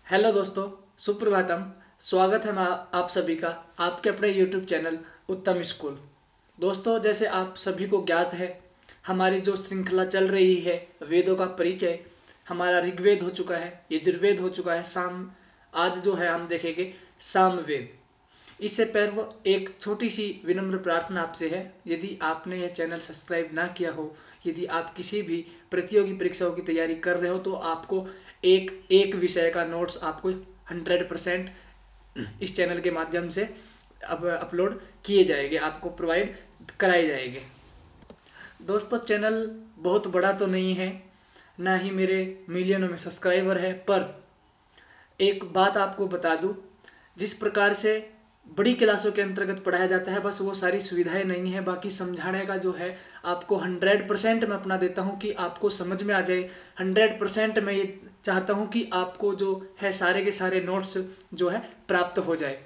Hello दोस्तों, सुप्रभातम। स्वागत है आप सभी का आपके अपने यूट्यूब चैनल उत्तम स्कूल। दोस्तों, जैसे आप सभी को ज्ञात है, हमारी जो श्रृंखला चल रही है वेदों का परिचय, हमारा ऋग्वेद हो चुका है, यजुर्वेद हो चुका है, आज जो है हम देखेंगे सामवेद। इससे पूर्व एक छोटी सी विनम्र प्रार्थना आपसे है, यदि आपने यह चैनल सब्सक्राइब ना किया हो, यदि आप किसी भी प्रतियोगी परीक्षाओं की तैयारी कर रहे हो, तो आपको एक एक विषय का नोट्स आपको 100% इस चैनल के माध्यम से अब अपलोड किए जाएंगे, आपको प्रोवाइड कराए जाएंगे। दोस्तों, चैनल बहुत बड़ा तो नहीं है, ना ही मेरे मिलियनों में सब्सक्राइबर है, पर एक बात आपको बता दूं, जिस प्रकार से बड़ी क्लासों के अंतर्गत पढ़ाया जाता है, बस वो सारी सुविधाएं नहीं है। बाकी समझाने का जो है आपको 100% मैं अपना देता हूं कि आपको समझ में आ जाए। 100% मैं ये चाहता हूं कि आपको जो है सारे के सारे नोट्स जो है प्राप्त हो जाए।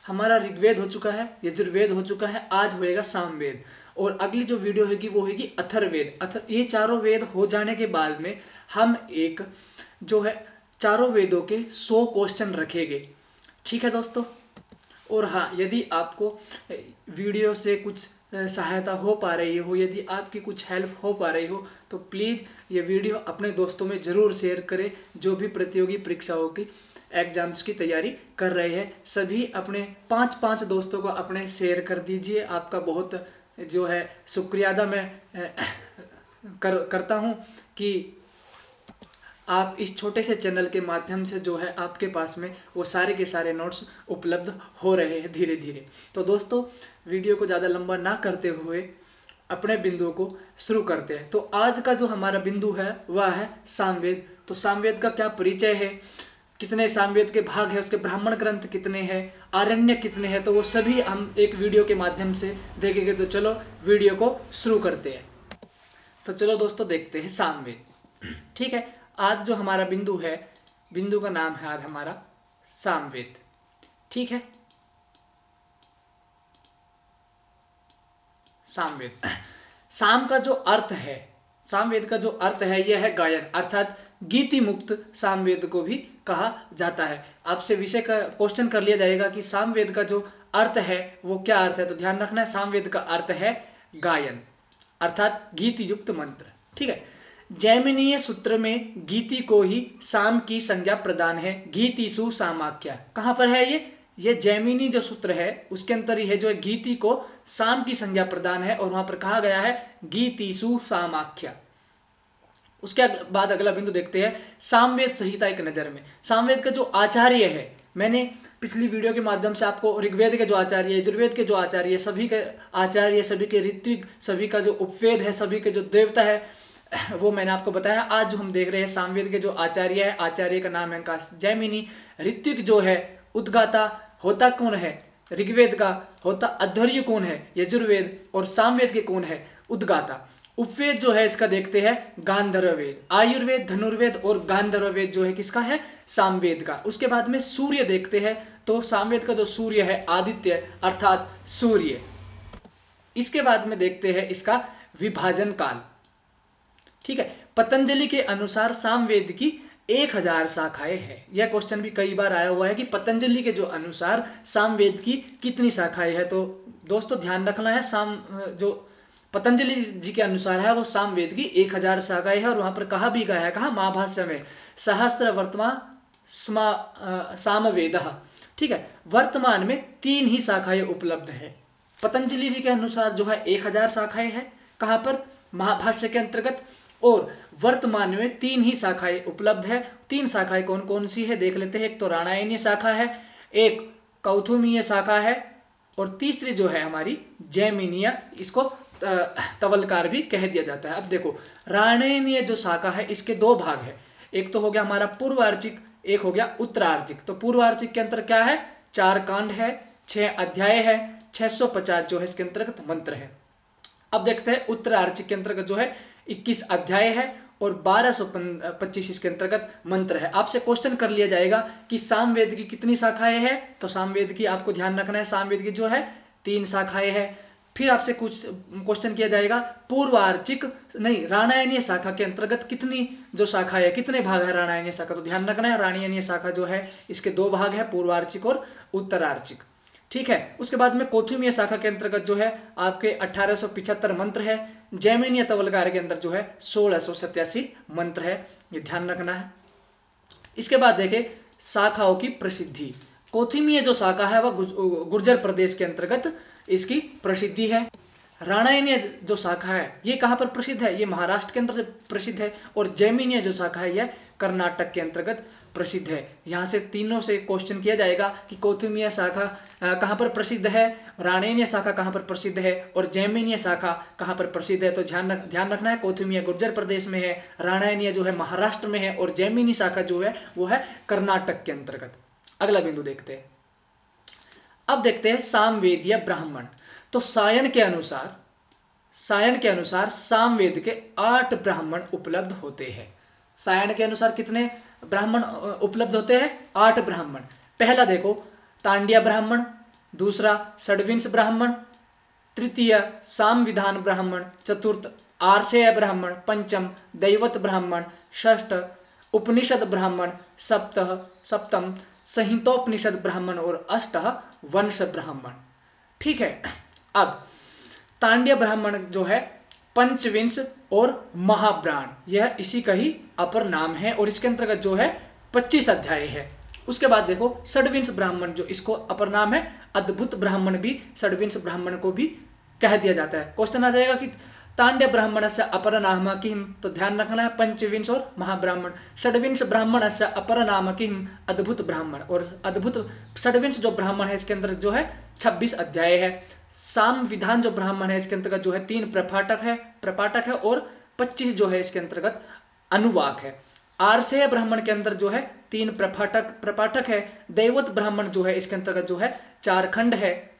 हमारा ऋग्वेद हो चुका है, यजुर्वेद हो चुका है, आज होएगा सामवेद। और अगली जो वीडियो होगी वो होगी अथर्ववेद। ये चारों वेद हो जाने के बाद में हम एक जो है चारों वेदों के 100 क्वेश्चन रखेंगे। ठीक है दोस्तों। और हाँ, यदि आपको वीडियो से कुछ सहायता हो पा रही हो, यदि आपकी कुछ हेल्प हो पा रही हो, तो प्लीज़ ये वीडियो अपने दोस्तों में ज़रूर शेयर करें। जो भी प्रतियोगी परीक्षाओं की एग्जाम्स की तैयारी कर रहे हैं, सभी अपने 5-5 दोस्तों को अपने शेयर कर दीजिए। आपका बहुत जो है शुक्रिया अदा मैं करता हूँ कि आप इस छोटे से चैनल के माध्यम से जो है आपके पास में वो सारे के सारे नोट्स उपलब्ध हो रहे हैं धीरे धीरे। तो दोस्तों, वीडियो को ज़्यादा लंबा ना करते हुए अपने बिंदुओं को शुरू करते हैं। तो आज का जो हमारा बिंदु है वह है सामवेद। तो सामवेद का क्या परिचय है, कितने सामवेद के भाग है, उसके ब्राह्मण ग्रंथ कितने हैं, आरण्य कितने हैं, तो वो सभी हम एक वीडियो के माध्यम से देखेंगे। तो चलो वीडियो को शुरू करते हैं। तो चलो दोस्तों, देखते हैं सामवेद। ठीक है, आज जो हमारा बिंदु है, बिंदु का नाम है आज हमारा सामवेद। ठीक है, सामवेद। साम का जो अर्थ है, सामवेद का जो अर्थ है यह है गायन, अर्थात गीति मुक्त सामवेद को भी कहा जाता है। आपसे विषय का क्वेश्चन कर लिया जाएगा कि सामवेद का जो अर्थ है वो क्या अर्थ है, तो ध्यान रखना है, सामवेद का अर्थ है गायन अर्थात गीति युक्त मंत्र। ठीक है, जैमिनीय सूत्र में गीति को ही साम की संज्ञा प्रदान है। गीतिसु सामाख्या कहाँ पर है ये जैमिनी जो सूत्र है उसके अंतर ही है, जो गीति को साम की संज्ञा प्रदान है, और वहां पर कहा गया है गीतिसु सामाख्या। उसके बाद अगला बिंदु देखते हैं सामवेद संहिता एक नजर में। सामवेद का जो आचार्य है, मैंने पिछली वीडियो के माध्यम से आपको ऋग्वेद के जो आचार्य, यजुर्वेद के जो आचार्य, सभी के आचार्य, सभी के ऋत्विक, सभी का जो उपवेद है, सभी के जो देवता है, वो मैंने आपको बताया। आज जो हम देख रहे हैं सामवेद के जो आचार्य है, आचार्य का नाम है जैमिनी। ऋत्विक जो है उद्गाता होता कौन है, ऋग्वेद का होता अध्वर्य कौन है, यजुर्वेद, और सामवेद के कौन है, उद्गाता। उपवेद जो है इसका देखते हैं गांधर्व वेद। आयुर्वेद, धनुर्वेद और गांधर्व वेद जो है किसका है, सामवेद का। उसके बाद में सूर्य देखते हैं, तो सामवेद का जो सूर्य है आदित्य अर्थात सूर्य। इसके बाद में देखते हैं इसका विभाजन काल। ठीक है, पतंजलि के अनुसार सामवेद की 1000 शाखाएं हैं। यह क्वेश्चन भी कई बार आया हुआ है कि पतंजलि के जो अनुसार सामवेद की कितनी शाखाएं हैं। तो दोस्तों ध्यान रखना है, जो पतंजलि जी के अनुसार है वो सामवेद की 1000 शाखाएं है, और वहां पर कहा भी गया है, कहा महाभाष्य में सहस्र वर्तमान सामवेद। ठीक है, वर्तमान में 3 ही शाखाएं उपलब्ध है। पतंजलि जी के अनुसार जो है 1000 शाखाएं हैं, कहाँ पर, महाभाष्य के अंतर्गत, और वर्तमान में 3 ही शाखाएं उपलब्ध है। 3 शाखाएं कौन कौन सी है देख लेते हैं। एक तो राणायनीय शाखा है, एक कौथुमीय शाखा है, और तीसरी जो है हमारी जैमिनीय, इसको तवलकार भी कह दिया जाता है। अब देखो, राणायनीय जो शाखा है इसके 2 भाग है, एक तो हो गया हमारा पूर्वार्चिक, एक हो गया उत्तरार्चिक। तो पूर्वार्चिक के अंतर क्या है, 4 कांड है, 6 अध्याय है, 650 जो है इसके अंतर्गत मंत्र है। अब देखते हैं उत्तरार्चिक के अंतर्गत जो है 21 अध्याय है और 1225 इसके अंतर्गत मंत्र है। आपसे क्वेश्चन कर लिया जाएगा कि सामवेद की कितनी शाखाएं हैं, तो सामवेद की आपको ध्यान रखना है, सामवेद की जो है 3 शाखाएं हैं। फिर आपसे कुछ क्वेश्चन किया जाएगा पूर्वार्चिक नहीं राणायनीय शाखा के अंतर्गत कितनी जो शाखा है, कितने भाग है राणायनीय शाखा। तो ध्यान रखना है राणायनीय शाखा जो है इसके दो भाग है, पूर्वार्चिक और उत्तरार्चिक। ठीक है। उसके बाद में कोथुमीय शाखा के अंतर्गत जो है आपके 1875 मंत्र है। जैमिनीय तवलकार के अंदर जो है 1687 मंत्र है, ये ध्यान रखना है। इसके बाद देखें शाखाओं की प्रसिद्धि। कोथिमीय जो शाखा है वह गुर्जर प्रदेश के अंतर्गत इसकी प्रसिद्धि है। राणायनीय जो शाखा है ये कहाँ पर प्रसिद्ध है, ये महाराष्ट्र के अंदर प्रसिद्ध है। और जैमिनीय जो शाखा है यह कर्नाटक के अंतर्गत प्रसिद्ध है। यहाँ से तीनों से क्वेश्चन किया जाएगा कि कोथिमीय शाखा कहाँ पर प्रसिद्ध है, राणायनीय शाखा कहाँ पर प्रसिद्ध है और जैमिनीय शाखा कहाँ पर प्रसिद्ध है। तो ध्यान रखना है कोथिमीय गुर्जर प्रदेश में है, राणायनीय जो है महाराष्ट्र में है और जैमिनी शाखा जो है वो है कर्नाटक के अंतर्गत। अगला बिंदु देखते हैं। अब देखते हैं सामवेदीय ब्राह्मण। तो सायन के अनुसार सामवेद के 8 ब्राह्मण उपलब्ध होते हैं। सायन के अनुसार कितने ब्राह्मण उपलब्ध होते हैं, 8 ब्राह्मण। पहला देखो तांड्या ब्राह्मण, दूसरा षड्विंश ब्राह्मण, तृतीय सामविधान ब्राह्मण, चतुर्थ आर्षेय ब्राह्मण, पंचम दैवत ब्राह्मण, षष्ठ उपनिषद ब्राह्मण, सप्तम संहितोपनिषद ब्राह्मण और अष्टः वंश ब्राह्मण। ठीक है। अब तांड्य ब्राह्मण जो है पंचविंश और महाब्राण, यह इसी का ही अपर नाम है और इसके अंतर्गत जो है 25 अध्याय है। उसके बाद देखो षड्विंश ब्राह्मण जो इसको अपर नाम है अद्भुत ब्राह्मण, भी षड्विंश ब्राह्मण को भी कह दिया जाता है। क्वेश्चन आ जाएगा कि तांड्य ब्राह्मण से अपर नाम किम, तो ध्यान रखना है पंचविंश और महाब्राह्मण। षड्विंश ब्राह्मण से अपर नाम किम अद्भुत ब्राह्मण, और अद्भुत षड्विंश जो ब्राह्मण है इसके अंदर जो है 26 अध्याय है। साम विधान जो ब्राह्मण है इसके अंतर्गत जो है 3 प्रपाठक है और 25 जो है इसके अंतर्गत अनुवाक है। आर्षेय ब्राह्मण के अंदर जो है 3 प्रपाठक है। दैवत ब्राह्मण जो है इसके अंतर्गत जो है 4 खंड है।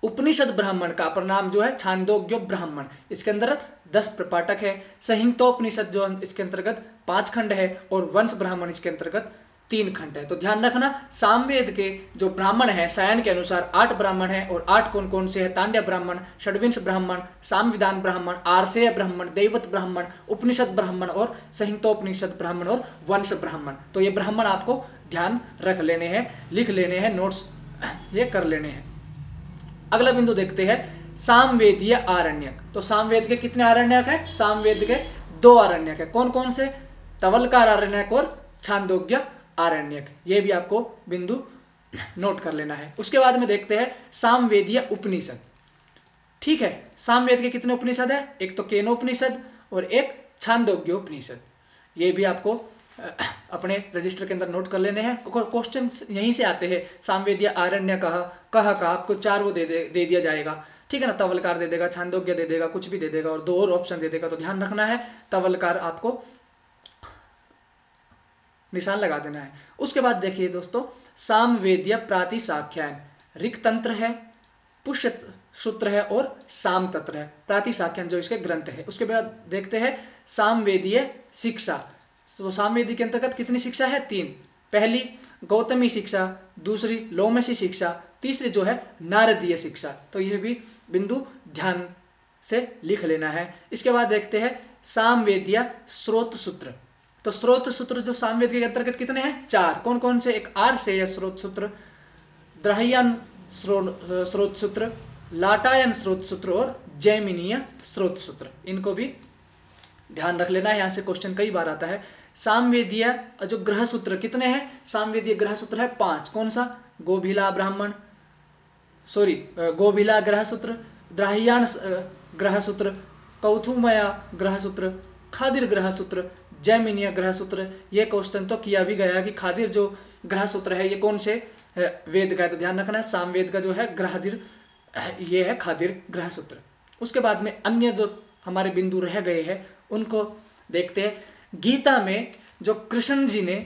उपनिषद ब्राह्मण का अपर नाम जो है छांदोग्य ब्राह्मण, इसके अंदर 10 प्रपाठक है। संहितोपनिषद जो इसके अंतर्गत 5 खंड है और वंश ब्राह्मण इसके अंतर्गत 3 खंड है। तो ध्यान रखना सामवेद के जो ब्राह्मण है सायन के अनुसार 8 ब्राह्मण है और 8 कौन कौन से है, तांड्य ब्राह्मण, षड्विंश ब्राह्मण, सामविधान ब्राह्मण, आर्षेय ब्राह्मण, दैवत ब्राह्मण, उपनिषद ब्राह्मण और संहितोपनिषद ब्राह्मण और वंश ब्राह्मण। तो ये ब्राह्मण आपको ध्यान रख लेने हैं, लिख लेने हैं, नोट्स ये कर लेने हैं। अगला बिंदु देखते हैं सामवेदीय आरण्यक। तो सामवेद के कितने आरण्यक है, सामवेद के 2 आरण्यक है। कौन कौन से, तवलकार आरण्यक और छांदोग्य आरण्यक। ये भी आपको बिंदु नोट कर लेना है। उसके बाद में देखते हैं सामवेदीय उपनिषद। ठीक है, सामवेद के कितने उपनिषद है, एक तो केनोपनिषद और एक छांदोग्य उपनिषद। ये भी आपको अपने रजिस्टर के अंदर नोट कर लेने हैं। क्वेश्चन यहीं से आते हैं। सामवेदीय आरण्य कहा आपको 4 वो दे दिया जाएगा। ठीक है ना, तवलकार दे देगा, छांदोग्य दे देगा, कुछ भी दे देगा और 2 और ऑप्शन दे देगा। तो ध्यान रखना है, तवलकार आपको निशान लगा देना है। उसके बाद देखिए दोस्तों सामवेदीय प्रातिशाख्यान, ऋक् तंत्र है, पुष्य सूत्र है और साम तंत्र है। प्रातिशाख्यान जो इसके ग्रंथ है। उसके बाद देखते हैं सामवेदीय शिक्षा। तो सामवेदी के अंतर्गत कितनी शिक्षा है, 3। पहली गौतमी शिक्षा, दूसरी लोमसी शिक्षा, तीसरी जो है नारदीय शिक्षा। तो यह भी बिंदु ध्यान से लिख लेना है। इसके बाद देखते हैं सामवेदीय स्रोत सूत्र। तो स्रोत सूत्र जो सामवेद के अंतर्गत कितने हैं, 4। कौन कौन से, एक आर्षेय स्रोत सूत्र, द्राह्यन स्रोत सूत्र, लाटायन स्रोत सूत्र और जैमिनीय स्रोत सूत्र। इनको भी ध्यान रख लेना है, यहाँ से क्वेश्चन कई बार आता है। सामवेदीय जो ग्रह सूत्र कितने हैं, सामवेदीय ग्रह सूत्र है 5। कौन सा, गोभिला ग्रह सूत्र, द्राह्यान ग्रह सूत्र, कौथुमया ग्रह सूत्र, खादिर ग्रह सूत्र, जैमिनीय ग्रह सूत्र। ये क्वेश्चन तो किया भी गया कि खादिर जो ग्रह सूत्र है ये कौन से वेद का है। तो ध्यान रखना है सामवेद का जो है ग्रहादिर, ये है खादिर ग्रह सूत्र। उसके बाद में अन्य जो हमारे बिंदु रह गए हैं उनको देखते हैं। गीता में जो कृष्ण जी ने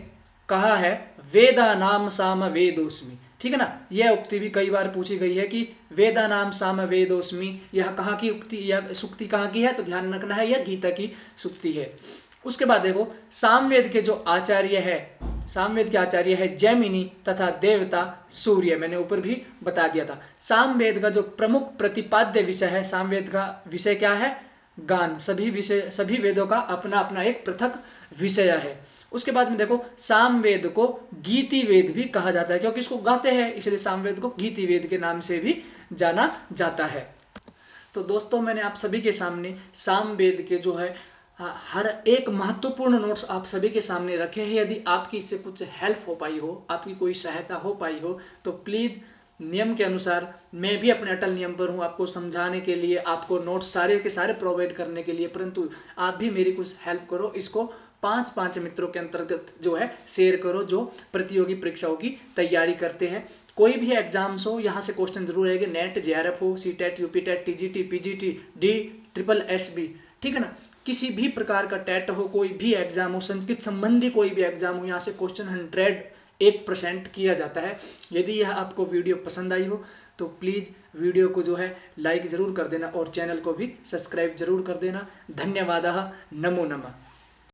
कहा है वेदा नाम साम वेदोस्मि, ठीक है ना, यह उक्ति भी कई बार पूछी गई है कि वेदा नाम साम वेदोस्मि, यह कहाँ की उक्ति, यह सुक्ति कहाँ की है। तो ध्यान रखना है यह गीता की सुक्ति है। उसके बाद देखो सामवेद के जो आचार्य है सामवेद के आचार्य है जैमिनी तथा देवता सूर्य। मैंने ऊपर भी बता दिया था। सामवेद का जो प्रमुख प्रतिपाद्य विषय है, सामवेद का विषय क्या है? गान। सभी वेदों का अपना अपना एक पृथक विषय है। उसके बाद में देखो, सामवेद को गीति वेद भी कहा जाता है, क्योंकि इसको गाते हैं, इसलिए सामवेद को गीति वेद के नाम से भी जाना जाता है। तो दोस्तों, मैंने आप सभी के सामने सामवेद के जो है हर एक महत्वपूर्ण नोट्स आप सभी के सामने रखे हैं। यदि आपकी इससे कुछ हेल्प हो पाई हो, आपकी कोई सहायता हो पाई हो, तो प्लीज़ नियम के अनुसार, मैं भी अपने अटल नियम पर हूँ आपको समझाने के लिए, आपको नोट्स सारे के सारे प्रोवाइड करने के लिए, परंतु आप भी मेरी कुछ हेल्प करो। इसको 5 मित्रों के अंतर्गत जो है शेयर करो, जो प्रतियोगी परीक्षाओं की तैयारी करते हैं। कोई भी एग्जाम्स हो, यहाँ से क्वेश्चन जरूर रहेंगे। नेट, JRF हो, CTET, UPTET, TGT, PGT, DSSS, ठीक है ना, किसी भी प्रकार का टेट हो, कोई भी एग्जाम हो, संस्कृत संबंधी कोई भी एग्जाम हो, यहाँ से क्वेश्चन 101% किया जाता है। यदि यह आपको वीडियो पसंद आई हो तो प्लीज़ वीडियो को जो है लाइक ज़रूर कर देना और चैनल को भी सब्सक्राइब जरूर कर देना। धन्यवाद। नमो नमः।